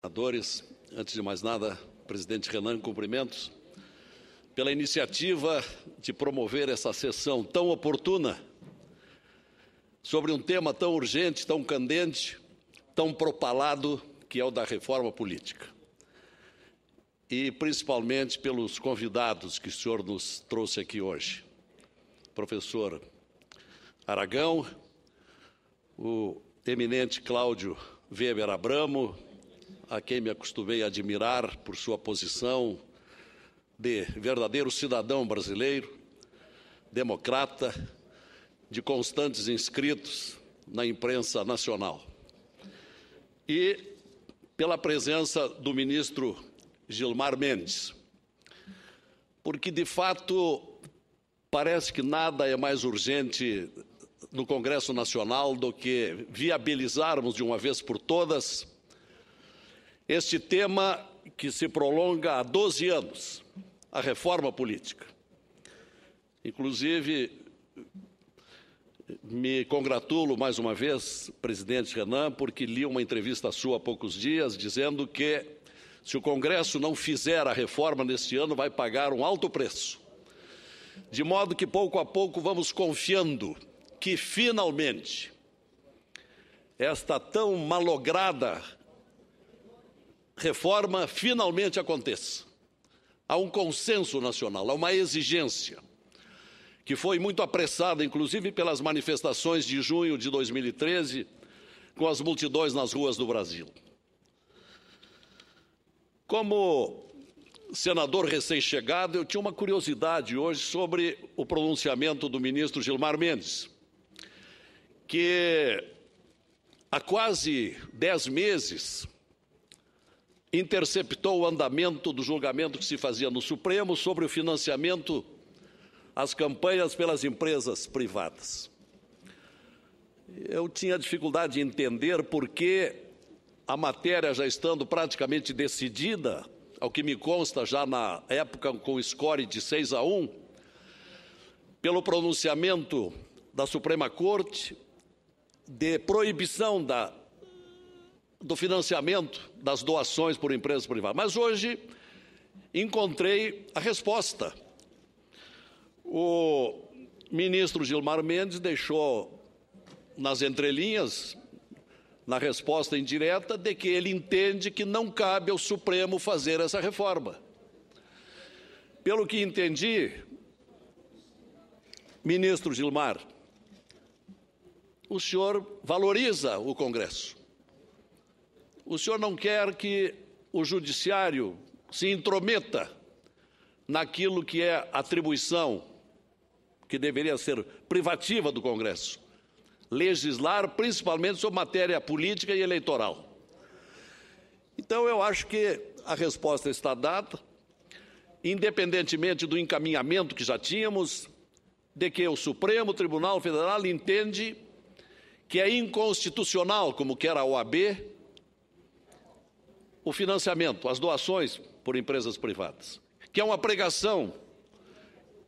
Senadores, antes de mais nada, presidente Renan, cumprimentos pela iniciativa de promover essa sessão tão oportuna sobre um tema tão urgente, tão candente, tão propalado, que é o da reforma política. E principalmente pelos convidados que o senhor nos trouxe aqui hoje. Professor Aragão, o eminente Cláudio Weber Abramo, a quem me acostumei a admirar por sua posição de verdadeiro cidadão brasileiro, democrata, de constantes inscritos na imprensa nacional. E pela presença do ministro Gilmar Mendes, porque, de fato, parece que nada é mais urgente no Congresso Nacional do que viabilizarmos de uma vez por todas este tema que se prolonga há 12 anos, a reforma política. Inclusive, me congratulo mais uma vez, presidente Renan, porque li uma entrevista sua há poucos dias dizendo que, se o Congresso não fizer a reforma neste ano, vai pagar um alto preço. De modo que, pouco a pouco, vamos confiando que, finalmente, esta tão malograda reforma finalmente aconteça. Há um consenso nacional, há uma exigência que foi muito apressada, inclusive pelas manifestações de junho de 2013, com as multidões nas ruas do Brasil. Como senador recém-chegado, eu tinha uma curiosidade hoje sobre o pronunciamento do ministro Gilmar Mendes, que há quase 10 meses interceptou o andamento do julgamento que se fazia no Supremo sobre o financiamento às campanhas pelas empresas privadas. Eu tinha dificuldade de entender por que a matéria, já estando praticamente decidida, ao que me consta já na época com o score de 6-1, pelo pronunciamento da Suprema Corte de proibição do financiamento das doações por empresas privadas. Mas hoje encontrei a resposta. O ministro Gilmar Mendes deixou nas entrelinhas, na resposta indireta, de que ele entende que não cabe ao Supremo fazer essa reforma. Pelo que entendi, ministro Gilmar, o senhor valoriza o Congresso. O senhor não quer que o Judiciário se intrometa naquilo que é atribuição, que deveria ser privativa do Congresso, legislar principalmente sobre matéria política e eleitoral. Então, eu acho que a resposta está dada, independentemente do encaminhamento que já tínhamos, de que o Supremo Tribunal Federal entende que é inconstitucional, como quer a OAB, o financiamento, as doações por empresas privadas, que é uma pregação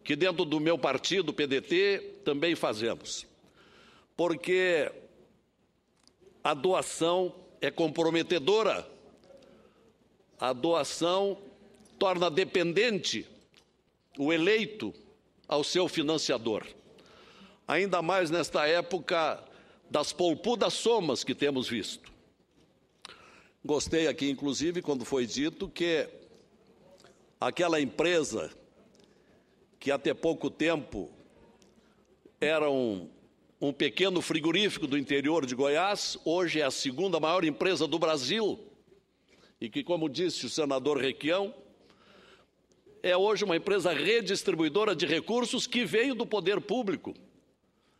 que dentro do meu partido, o PDT, também fazemos. Porque a doação é comprometedora, a doação torna dependente o eleito ao seu financiador. Ainda mais nesta época das polpudas somas que temos visto. Gostei aqui, inclusive, quando foi dito que aquela empresa que até pouco tempo era um pequeno frigorífico do interior de Goiás, hoje é a segunda maior empresa do Brasil, e que, como disse o senador Requião, é hoje uma empresa redistribuidora de recursos que veio do poder público,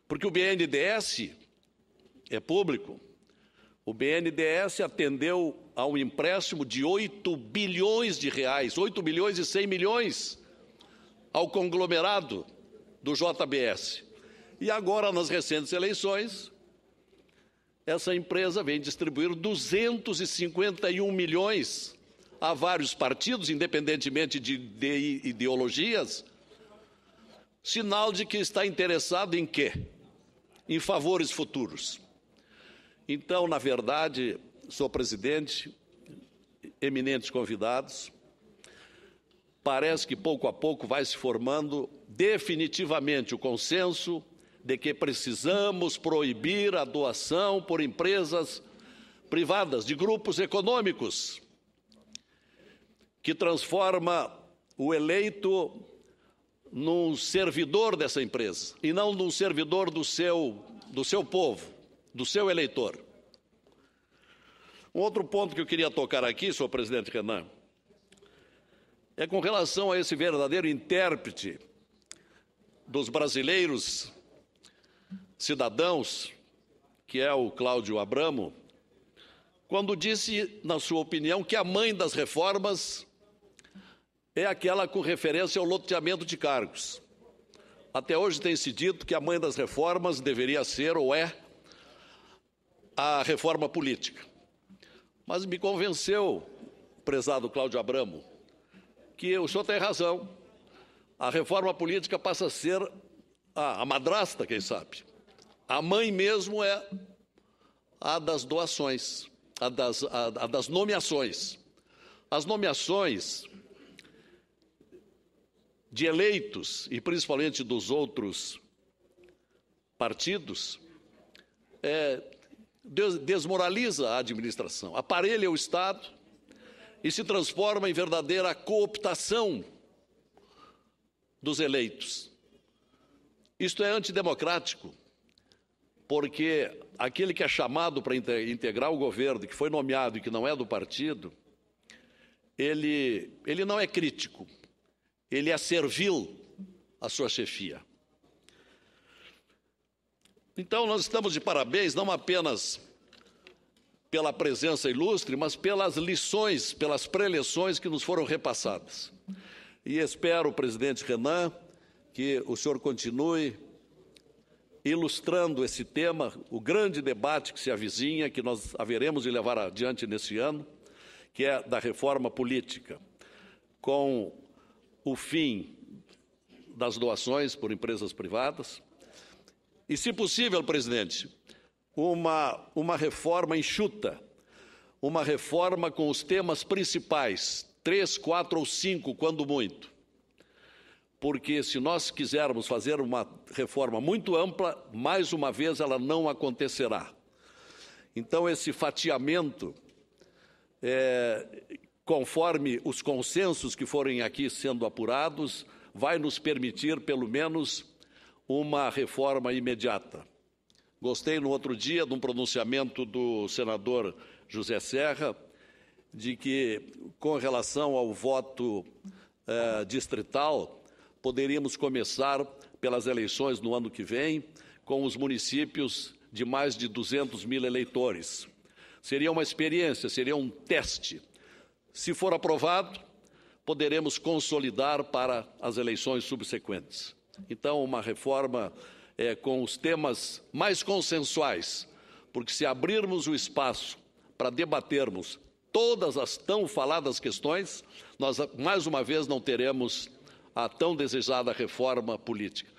porque o BNDES é público. O BNDES atendeu a um empréstimo de 8 bilhões de reais, 8 bilhões e 100 milhões, ao conglomerado do JBS. E agora, nas recentes eleições, essa empresa vem distribuir 251 milhões a vários partidos, independentemente de ideologias, sinal de que está interessado em quê? Em favores futuros. Então, na verdade, senhor presidente, eminentes convidados, parece que pouco a pouco vai se formando definitivamente o consenso de que precisamos proibir a doação por empresas privadas, de grupos econômicos, que transforma o eleito num servidor dessa empresa e não num servidor do seu povo, do seu eleitor. Um outro ponto que eu queria tocar aqui, senhor presidente Renan, é com relação a esse verdadeiro intérprete dos brasileiros cidadãos, que é o Cláudio Abramo, quando disse, na sua opinião, que a mãe das reformas é aquela com referência ao loteamento de cargos. Até hoje tem se dito que a mãe das reformas deveria ser ou é a reforma política. Mas me convenceu, prezado Cláudio Abramo, que o senhor tem razão. A reforma política passa a ser a madrasta, quem sabe. A mãe mesmo é a das doações, a das nomeações. As nomeações de eleitos, e principalmente dos outros partidos, desmoraliza a administração, aparelha o Estado e se transforma em verdadeira cooptação dos eleitos. Isto é antidemocrático, porque aquele que é chamado para integrar o governo, que foi nomeado e que não é do partido, ele não é crítico, ele é servil à sua chefia. Então, nós estamos de parabéns, não apenas pela presença ilustre, mas pelas lições, pelas preleções que nos foram repassadas. E espero, presidente Renan, que o senhor continue ilustrando esse tema, o grande debate que se avizinha, que nós haveremos de levar adiante nesse ano, que é da reforma política, com o fim das doações por empresas privadas. E, se possível, presidente, uma reforma enxuta, uma reforma com os temas principais, 3, 4 ou 5, quando muito. Porque, se nós quisermos fazer uma reforma muito ampla, mais uma vez ela não acontecerá. Então, esse fatiamento, conforme os consensos que forem aqui sendo apurados, vai nos permitir, pelo menos, uma reforma imediata. Gostei, no outro dia, de um pronunciamento do senador José Serra, de que, com relação ao voto distrital, poderíamos começar pelas eleições no ano que vem, com os municípios de mais de 200 mil eleitores. Seria uma experiência, seria um teste. Se for aprovado, poderemos consolidar para as eleições subsequentes. Então, uma reforma com os temas mais consensuais, porque se abrirmos o espaço para debatermos todas as tão faladas questões, nós, mais uma vez, não teremos a tão desejada reforma política.